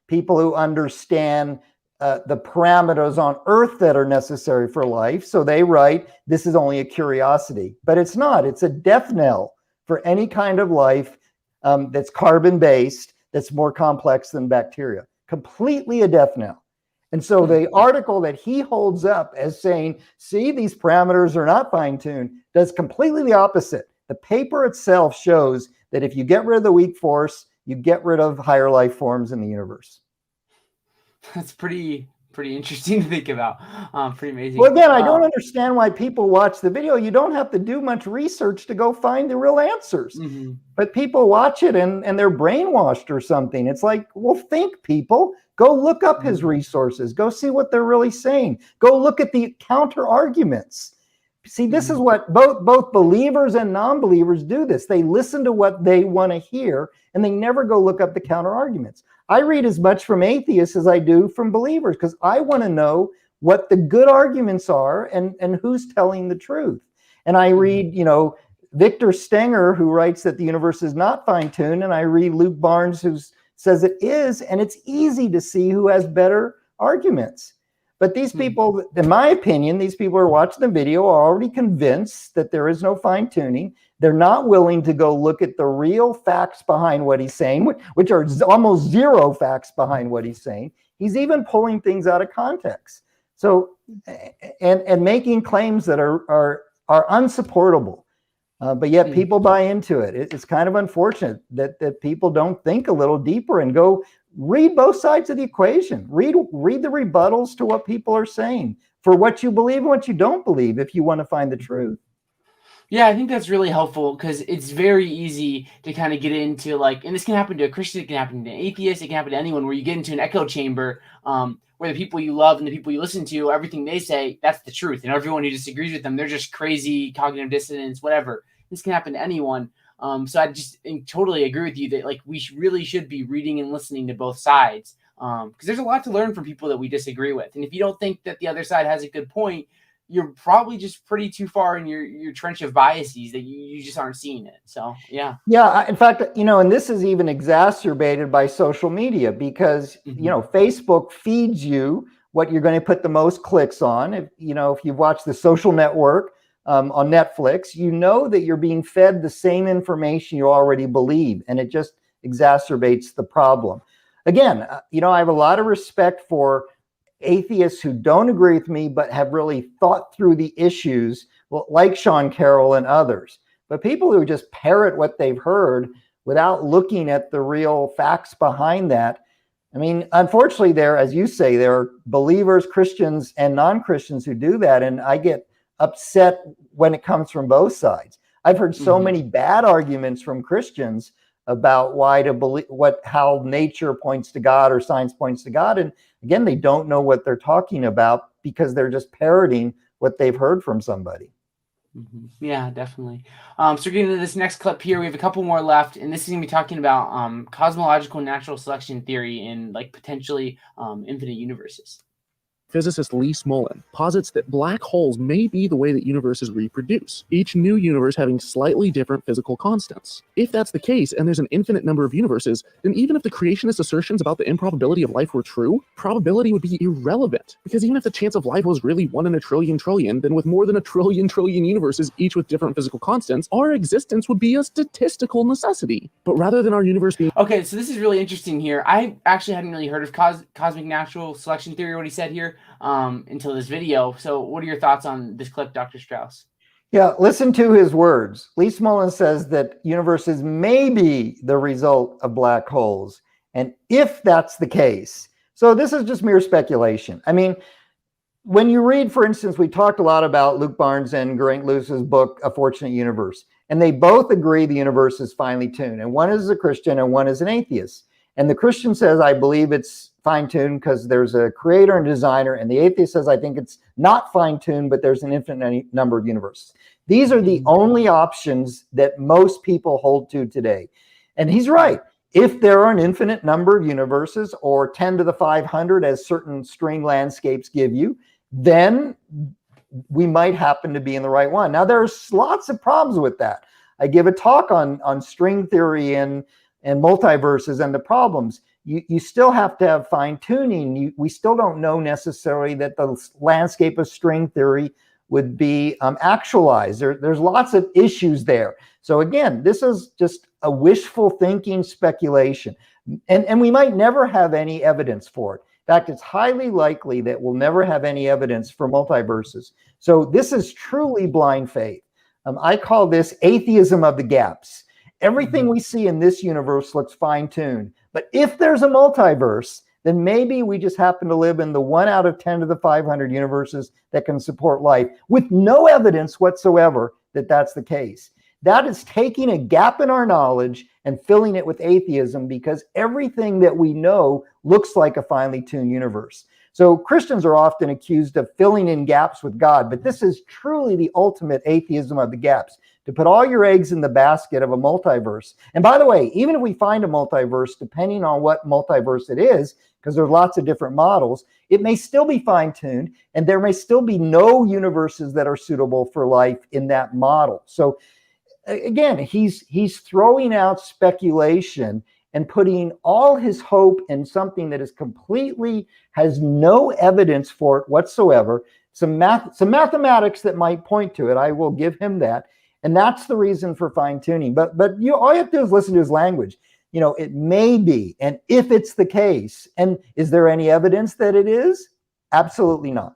people who understand the parameters on Earth that are necessary for life. So they write, this is only a curiosity. But it's not. It's a death knell for any kind of life that's carbon-based, that's more complex than bacteria. Completely a death knell. And so the article that he holds up as saying, see, these parameters are not fine-tuned, does completely the opposite. The paper itself shows that if you get rid of the weak force, you get rid of higher life forms in the universe. That's pretty interesting to think about. Pretty amazing. Well, again, I don't understand why people watch the video. You don't have to do much research to go find the real answers. But people watch it and they're brainwashed or something. It's like, well, think, people. Go look up his resources. Go see what they're really saying. Go look at the counter arguments. See, this is what both believers and non-believers do this. They listen to what they want to hear, and they never go look up the counter arguments. I read as much from atheists as I do from believers because I want to know what the good arguments are and who's telling the truth. And I read, Victor Stenger, who writes that the universe is not fine-tuned, and I read Luke Barnes, who says it is, and it's easy to see who has better arguments. But these people, in my opinion, these people who are watching the video are already convinced that there is no fine-tuning. They're not willing to go look at the real facts behind what he's saying, which are almost zero facts behind what he's saying. He's even pulling things out of context. So, and making claims that are unsupportable. But yet people buy into it. It's kind of unfortunate that people don't think a little deeper and go read both sides of the equation. Read the rebuttals to what people are saying for what you believe and what you don't believe if you want to find the truth. Yeah, I think that's really helpful because it's very easy to kind of get into like, and this can happen to a Christian, it can happen to an atheist, it can happen to anyone, where you get into an echo chamber where the people you love and the people you listen to, everything they say, that's the truth. And everyone who disagrees with them, they're just crazy, cognitive dissonance, whatever. This can happen to anyone. So I just totally agree with you that like we really should be reading and listening to both sides because there's a lot to learn from people that we disagree with. And if you don't think that the other side has a good point, you're probably just pretty too far in your trench of biases that you just aren't seeing it. So, yeah. Yeah. In fact, and this is even exacerbated by social media because, Facebook feeds you what you're going to put the most clicks on. If you watch The Social Network on Netflix, you know that you're being fed the same information you already believe, and it just exacerbates the problem. Again, I have a lot of respect for atheists who don't agree with me but have really thought through the issues, well, like Sean Carroll and others. But people who just parrot what they've heard without looking at the real facts behind that, I mean, unfortunately, as you say, there are believers, Christians, and non-Christians who do that, and I get upset when it comes from both sides. I've heard so many bad arguments from Christians about why to believe how nature points to God or science points to God, and again, they don't know what they're talking about because they're just parroting what they've heard from somebody. Yeah, definitely. So we're getting to this next clip here. We have a couple more left, and this is going to be talking about cosmological natural selection theory in potentially infinite universes. Physicist Lee Smolin posits that black holes may be the way that universes reproduce, each new universe having slightly different physical constants. If that's the case, and there's an infinite number of universes, then even if the creationist assertions about the improbability of life were true, probability would be irrelevant. Because even if the chance of life was really 1 in a trillion, then with more than a trillion universes, each with different physical constants, our existence would be a statistical necessity. But rather than our universe being... Okay, so this is really interesting here. I actually hadn't really heard of cosmic natural selection theory, what he said here, until this video. So what are your thoughts on this clip, Dr. Strauss? Yeah, listen to his words. Lee Smolin says that universes may be the result of black holes. And if that's the case, so this is just mere speculation. I mean, when you read, for instance, we talked a lot about Luke Barnes and Geraint Lewis's book, A Fortunate Universe, and they both agree the universe is finely tuned. And one is a Christian and one is an atheist. And the Christian says, I believe it's fine-tuned because there's a creator and designer, and the atheist says, I think it's not fine-tuned, but there's an infinite number of universes. These are the only options that most people hold to today. And he's right. If there are an infinite number of universes, or 10 to the 500, as certain string landscapes give you, then we might happen to be in the right one. Now, there's lots of problems with that. I give a talk on string theory and multiverses and the problems. You still have to have fine tuning. We still don't know necessarily that the landscape of string theory would be actualized. There's lots of issues there. So again, this is just a wishful thinking speculation. And we might never have any evidence for it. In fact, it's highly likely that we'll never have any evidence for multiverses. So this is truly blind faith. I call this atheism of the gaps. Everything we see in this universe looks fine-tuned. But if there's a multiverse, then maybe we just happen to live in the 1 out of 10 to the 500 universes that can support life, with no evidence whatsoever that that's the case. That is taking a gap in our knowledge and filling it with atheism, because everything that we know looks like a finely tuned universe. So Christians are often accused of filling in gaps with God, but this is truly the ultimate atheism of the gaps, to put all your eggs in the basket of a multiverse. And by the way, even if we find a multiverse, depending on what multiverse it is, because there's lots of different models, it may still be fine-tuned, and there may still be no universes that are suitable for life in that model. So again, he's throwing out speculation and putting all his hope in something that is completely, has no evidence for it whatsoever. Some mathematics that might point to it, I will give him that. And that's the reason for fine-tuning. But all you have to do is listen to his language. It may be, and if it's the case, and is there any evidence that it is? Absolutely not.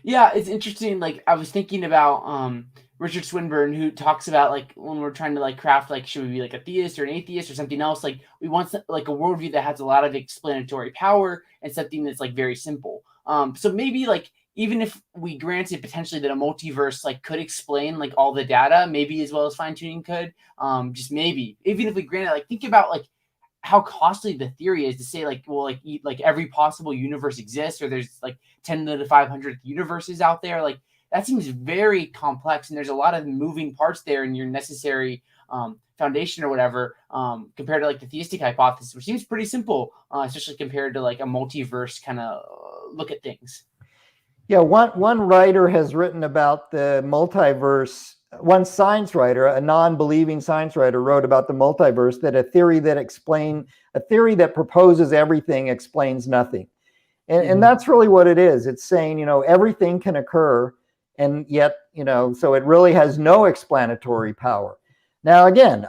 Yeah, it's interesting. I was thinking about Richard Swinburne, who talks about when we're trying to craft should we be a theist or an atheist or something else, we want a worldview that has a lot of explanatory power and something that's very simple. So maybe even if we granted potentially that a multiverse could explain all the data, maybe as well as fine-tuning could, just maybe, even if we granted, think about how costly the theory is to say every possible universe exists, or there's 10 to the 500th universes out there. That seems very complex, and there's a lot of moving parts there in your necessary foundation or whatever, compared to the theistic hypothesis, which seems pretty simple, especially compared to a multiverse kind of look at things. Yeah, one writer has written about the multiverse. One science writer, a non-believing science writer, wrote about the multiverse, that a theory that proposes everything explains nothing. And that's really what it is. It's saying, everything can occur, and yet, so it really has no explanatory power. Now, again,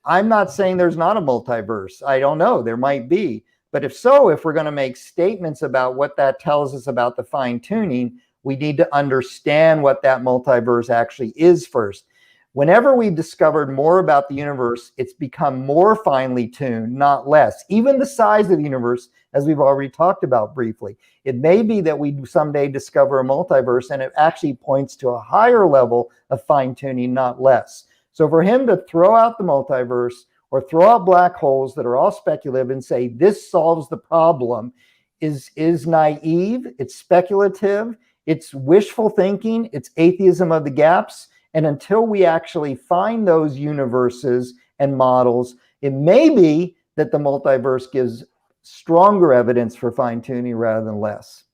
I'm not saying there's not a multiverse. I don't know. There might be. But if we're going to make statements about what that tells us about the fine-tuning, we need to understand what that multiverse actually is first. Whenever we've discovered more about the universe, it's become more finely tuned, not less. Even the size of the universe, as we've already talked about briefly. It may be that we someday discover a multiverse and it actually points to a higher level of fine-tuning, not less. So for him to throw out the multiverse or throw out black holes that are all speculative and say this solves the problem is naive, it's speculative, it's wishful thinking, it's atheism of the gaps. And until we actually find those universes and models, it may be that the multiverse gives stronger evidence for fine-tuning rather than less.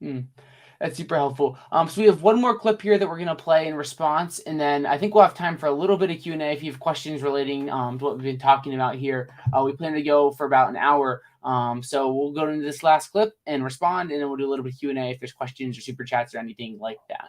That's super helpful. So we have one more clip here that we're going to play in response, and then I think we'll have time for a little bit of Q&A if you have questions relating to what we've been talking about here. We plan to go for about an hour, so we'll go into this last clip and respond, and then we'll do a little bit of Q&A if there's questions or super chats or anything like that.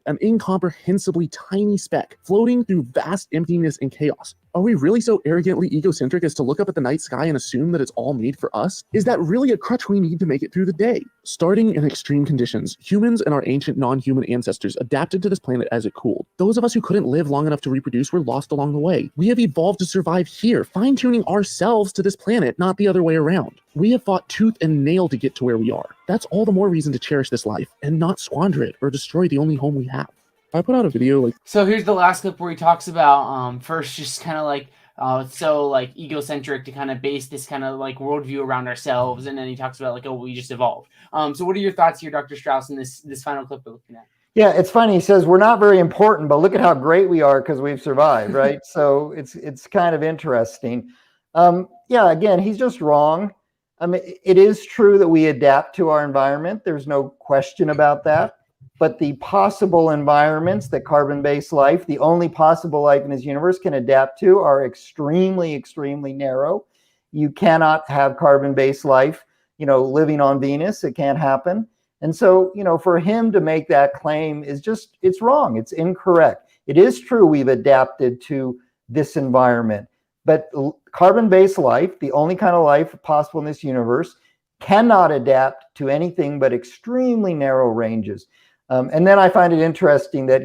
An incomprehensibly tiny speck floating through vast emptiness and chaos. Are we really so arrogantly egocentric as to look up at the night sky and assume that it's all made for us? Is that really a crutch we need to make it through the day? Starting in extreme conditions, humans and our ancient non-human ancestors adapted to this planet as it cooled. Those of us who couldn't live long enough to reproduce were lost along the way. We have evolved to survive here, fine-tuning ourselves to this planet, not the other way around. We have fought tooth and nail to get to where we are. That's all the more reason to cherish this life and not squander it or destroy the only home we have. I put out a video So here's the last clip where he talks about first just kind of like it's so like egocentric to kind of base this kind of like worldview around ourselves, and then he talks about like, oh, we just evolved. So what are your thoughts here, Dr. Strauss, in this final clip we're looking at? Yeah, it's funny. He says we're not very important, but look at how great we are because we've survived, right? So it's kind of interesting. Yeah, again, he's just wrong. I mean, it is true that we adapt to our environment. There's no question about that. But the possible environments that carbon-based life, the only possible life in this universe, can adapt to are extremely, extremely narrow. You cannot have carbon-based life, living on Venus. It can't happen. And so, for him to make that claim is just, it's wrong. It's incorrect. It is true we've adapted to this environment, but carbon-based life, the only kind of life possible in this universe, cannot adapt to anything but extremely narrow ranges. And then I find it interesting that,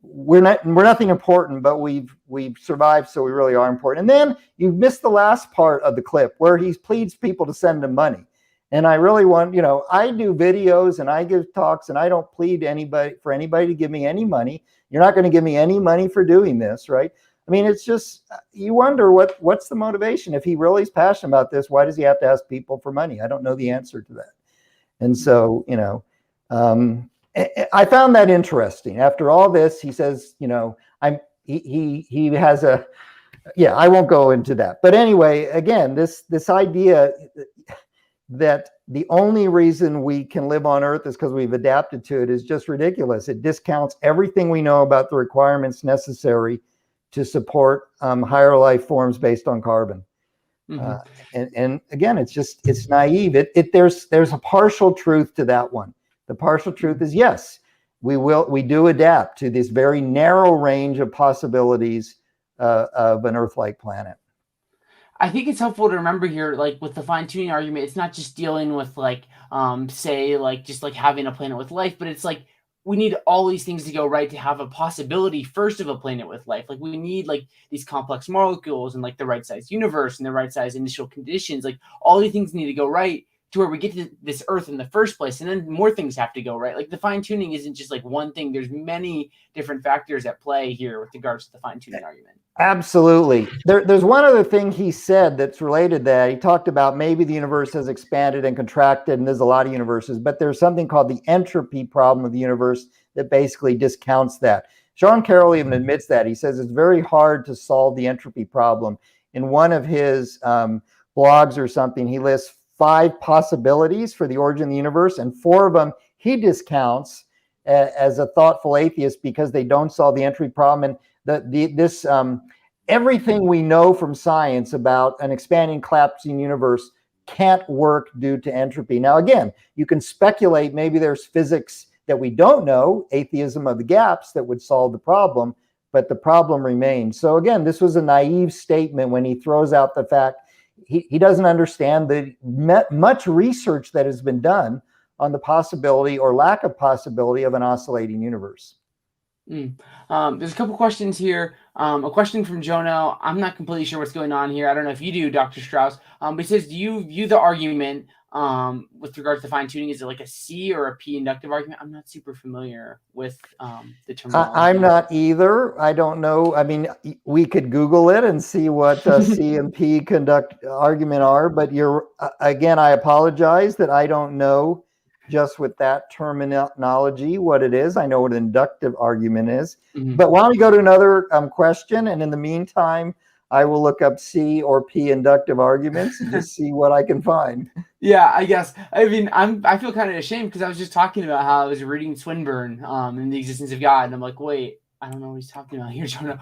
we're nothing important, but we've survived, so we really are important. And then you missed the last part of the clip where he pleads people to send him money. And I really want, I do videos and I give talks and I don't plead for anybody to give me any money. You're not going to give me any money for doing this, right? I mean, it's just, you wonder what's the motivation. If he really is passionate about this, why does he have to ask people for money? I don't know the answer to that. And so, I found that interesting. After all this, he says, he has a, yeah, I won't go into that. But anyway, again, this idea that the only reason we can live on Earth is because we've adapted to it is just ridiculous. It discounts everything we know about the requirements necessary to support higher life forms based on carbon. And again, it's naive. There's a partial truth to that one. The partial truth is yes, we do adapt to this very narrow range of possibilities of an Earth-like planet. I think it's helpful to remember here, like with the fine-tuning argument, it's not just dealing with like, say, like just like having a planet with life, but it's like we need all these things to go right to have a possibility first of a planet with life. Like we need like these complex molecules and like the right size universe and the right size initial conditions. Like all these things need to go right to where we get to this Earth in the first place, and then more things have to go right. Like the fine-tuning isn't just like one thing. There's many different factors at play here with regards to the fine-tuning argument. Absolutely. There's one other thing he said that's related to that. He talked about maybe the universe has expanded and contracted, and there's a lot of universes, but there's something called the entropy problem of the universe that basically discounts that. Sean Carroll even admits that. He says it's very hard to solve the entropy problem. In one of his blogs or something, he lists 5 possibilities for the origin of the universe, and 4 of them he discounts as a thoughtful atheist because they don't solve the entropy problem. And everything we know from science about an expanding, collapsing universe can't work due to entropy. Now, again, you can speculate maybe there's physics that we don't know, atheism of the gaps, that would solve the problem, but the problem remains. So again, this was a naive statement when he throws out the fact he doesn't understand the much research that has been done on the possibility or lack of possibility of an oscillating universe. There's a couple questions here. A question from Jono. I'm not completely sure what's going on here. I don't know if you do, Dr. Strauss. But he says, do you view the argument with regards to fine tuning? Is it like a C or a P inductive argument? I'm not super familiar with the terminology. I'm not either. I don't know. I mean, we could Google it and see what C and P conduct argument are. But again, I apologize that I don't know just with that terminology what it is. I know what an inductive argument is. But why don't we go to another question, and in the meantime, I will look up C or P inductive arguments and just see what I can find. Yeah, I guess. I mean, I feel kind of ashamed because I was just talking about how I was reading Swinburne and the existence of God, and I'm like, wait, I don't know what he's talking about here, Jonah.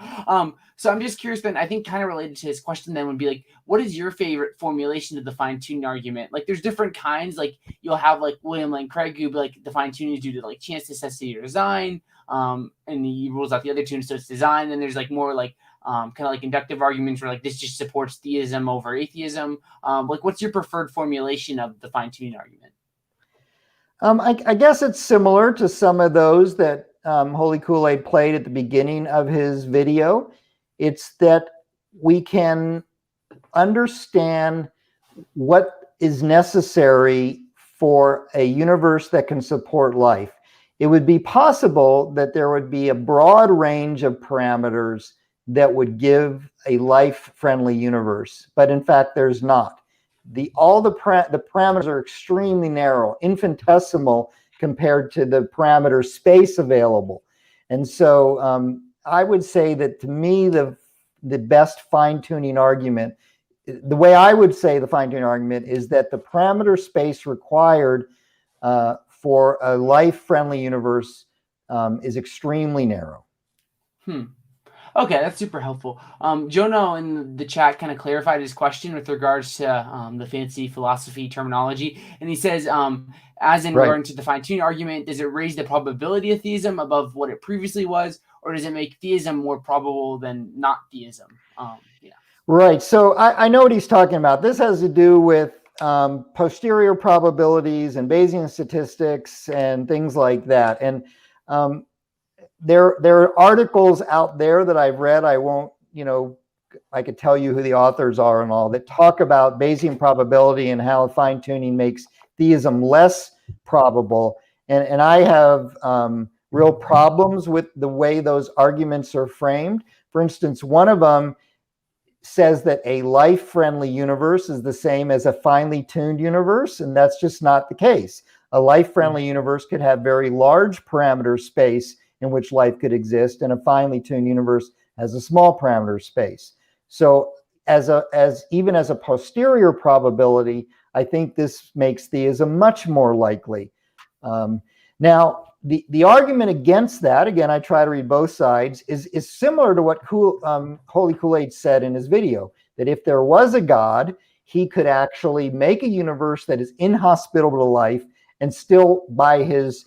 So I'm just curious then, I think kind of related to his question then would be like, what is your favorite formulation of the fine-tuning argument? Like there's different kinds, like you'll have like William Lane Craig who be like the fine-tuning is due to like chance, necessity, or design, and he rules out the other two, so it's design. Then there's like more like kind of like inductive arguments where like this just supports theism over atheism. Like what's your preferred formulation of the fine-tuning argument? I guess it's similar to some of those that Holy Koolaid played at the beginning of his video. It's that we can understand what is necessary for a universe that can support life. It would be possible that there would be a broad range of parameters that would give a life-friendly universe, but in fact, there's not. The parameters are extremely narrow, infinitesimal compared to the parameter space available. And so I would say that to me, the best fine-tuning argument, the way I would say the fine-tuning argument is that the parameter space required for a life-friendly universe is extremely narrow. Okay, that's super helpful. Jono in the chat kind of clarified his question with regards to the fancy philosophy terminology. And he says, as in regard to the fine-tuning argument, does it raise the probability of theism above what it previously was, or does it make theism more probable than not theism? Yeah. Right. So I know what he's talking about. This has to do with posterior probabilities and Bayesian statistics and things like that. And there are articles out there that I've read. I won't, I could tell you who the authors are and all, that talk about Bayesian probability and how fine-tuning makes theism less probable. And I have real problems with the way those arguments are framed. For instance, one of them says that a life-friendly universe is the same as a finely tuned universe, and that's just not the case. A life-friendly universe could have very large parameter space in which life could exist, and a finely tuned universe has a small parameter space. So even as a posterior probability, I think this makes theism much more likely. Now, the argument against that, again, I try to read both sides, is similar to what Holy Koolaid said in his video, that if there was a God, he could actually make a universe that is inhospitable to life and still, by his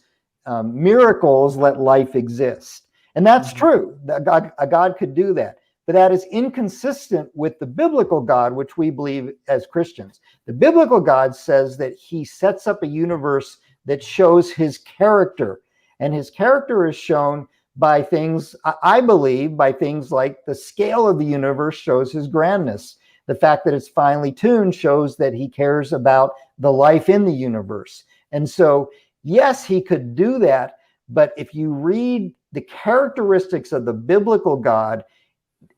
miracles, let life exist. And that's true. A God could do that. But that is inconsistent with the biblical God, which we believe as Christians. The biblical God says that he sets up a universe that shows his character. And his character is shown by things, I believe, by things like the scale of the universe shows his grandness. The fact that it's finely tuned shows that he cares about the life in the universe. And so, yes, he could do that. But if you read the characteristics of the biblical God,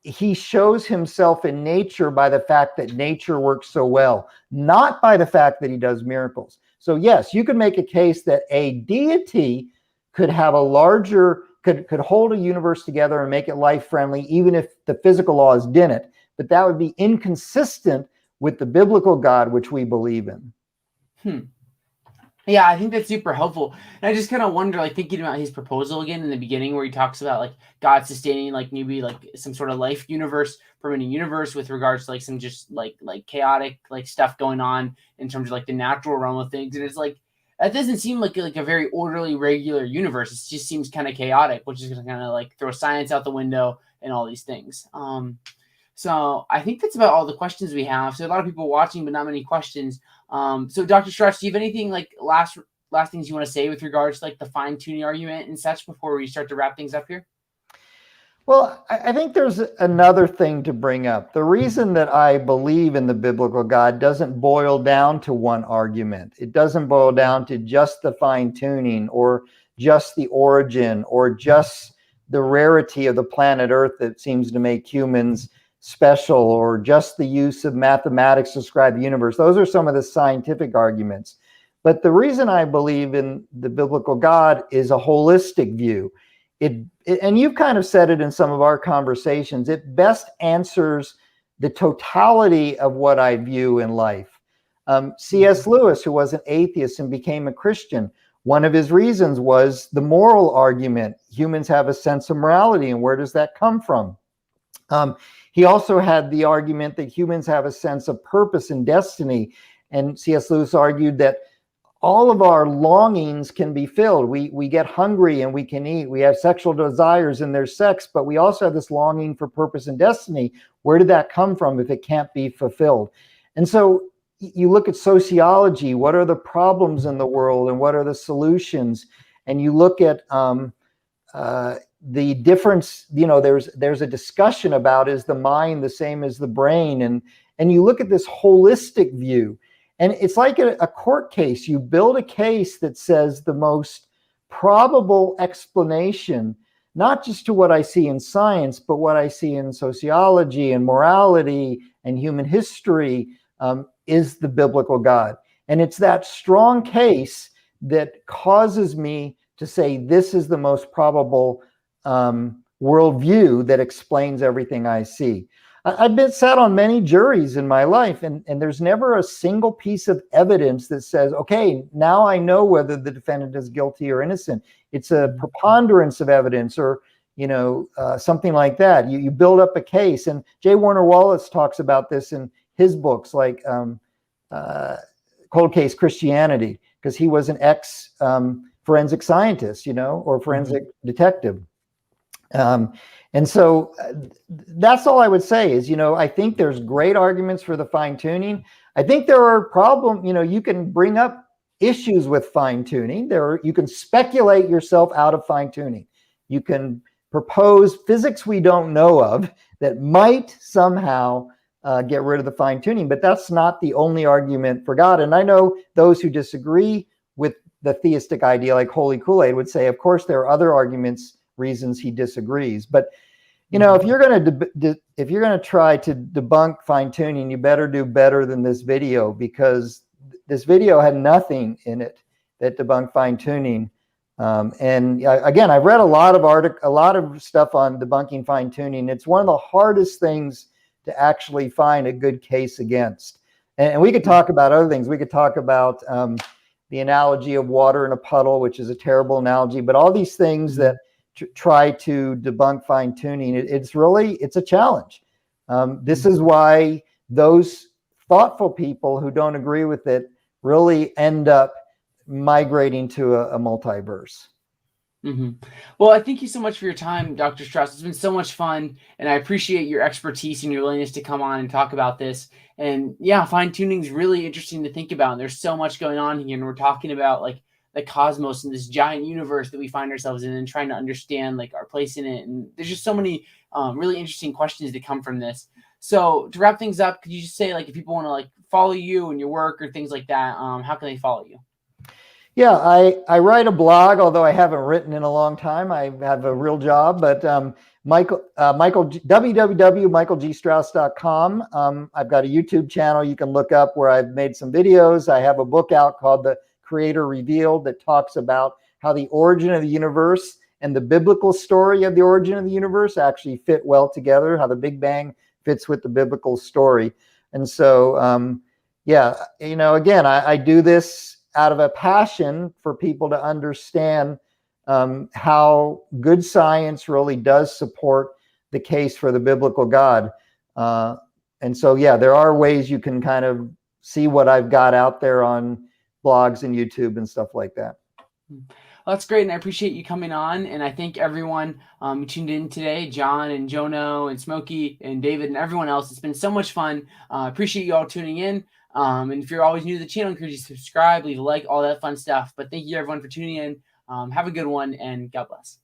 he shows himself in nature by the fact that nature works so well, not by the fact that he does miracles. So yes, you could make a case that a deity could have a larger, could hold a universe together and make it life-friendly, even if the physical laws didn't. But that would be inconsistent with the biblical God, which we believe in. Yeah, I think that's super helpful. And I just kind of wonder, like thinking about his proposal again in the beginning, where he talks about like God sustaining like maybe like some sort of life universe, permanent universe, with regards to like some just like chaotic like stuff going on in terms of like the natural realm of things. And it's like that doesn't seem like a very orderly, regular universe. It just seems kind of chaotic, which is gonna kind of like throw science out the window and all these things. So I think that's about all the questions we have. So a lot of people watching, but not many questions. So Dr. Strauss, do you have anything like last things you want to say with regards to like the fine tuning argument and such before we start to wrap things up here? Well, I think there's another thing to bring up. The reason that I believe in the biblical God doesn't boil down to one argument. It doesn't boil down to just the fine tuning or just the origin or just the rarity of the planet Earth that seems to make humans special, or just the use of mathematics to describe the universe. Those are some of the scientific arguments. But the reason I believe in the biblical God is a holistic view. And you've kind of said it in some of our conversations, it best answers the totality of what I view in life. C.S. Lewis, who was an atheist and became a Christian, one of his reasons was the moral argument. Humans have a sense of morality, and where does that come from? He also had the argument that humans have a sense of purpose and destiny. And C.S. Lewis argued that all of our longings can be filled. We get hungry and we can eat. We have sexual desires and there's sex, but we also have this longing for purpose and destiny. Where did that come from if it can't be fulfilled? And so you look at sociology, what are the problems in the world and what are the solutions? And you look at the difference, there's a discussion about, is the mind the same as the brain? And you look at this holistic view, and it's like a court case. You build a case that says the most probable explanation, not just to what I see in science, but what I see in sociology and morality and human history, is the biblical God. And it's that strong case that causes me to say this is the most probable worldview that explains everything I see. I've been sat on many juries in my life, and there's never a single piece of evidence that says, okay, now I know whether the defendant is guilty or innocent. It's a preponderance of evidence, or something like that. You build up a case, and J. Warner Wallace talks about this in his books, like Cold Case Christianity, because he was an ex forensic scientist, or forensic detective. And so that's all I would say is, I think there's great arguments for the fine tuning. I think there are problems, you can bring up issues with fine tuning. You can speculate yourself out of fine tuning. You can propose physics we don't know of that might somehow get rid of the fine tuning, but that's not the only argument for God. And I know those who disagree with the theistic idea, like Holy Koolaid, would say, of course, there are other arguments, reasons he disagrees. But if you're going to try to debunk fine tuning, you better do better than this video, because this video had nothing in it that debunked fine tuning. And again, I've read a lot of stuff on debunking fine tuning. It's one of the hardest things to actually find a good case against. And we could talk about other things. We could talk about the analogy of water in a puddle, which is a terrible analogy, but all these things that try to debunk fine tuning, it's a challenge. This is why those thoughtful people who don't agree with it really end up migrating to a multiverse. Well, I thank you so much for your time, Dr. Strauss. It's been so much fun, and I appreciate your expertise and your willingness to come on and talk about this. And yeah, fine tuning is really interesting to think about. And there's so much going on here, and we're talking about like the cosmos and this giant universe that we find ourselves in, and trying to understand like our place in it. And there's just so many really interesting questions that come from this. So to wrap things up, could you just say, like, if people want to like follow you and your work or things like that, how can they follow you? Yeah, I write a blog, although I haven't written in a long time. I have a real job, but www.michaelgstrauss.com. I've got a YouTube channel you can look up where I've made some videos. I have a book out called The Creator Revealed that talks about how the origin of the universe and the biblical story of the origin of the universe actually fit well together, how the Big Bang fits with the biblical story. And so, again, I do this out of a passion for people to understand how good science really does support the case for the biblical God. And so, yeah, there are ways you can kind of see what I've got out there on blogs and YouTube and stuff like that. Well, that's great, and I appreciate you coming on. And I thank everyone who tuned in today, John and Jono and Smokey and David and everyone else. It's been so much fun. Appreciate you all tuning in. And if you're always new to the channel, I encourage you to subscribe, leave a like, all that fun stuff. But thank you everyone for tuning in. Have a good one, and God bless.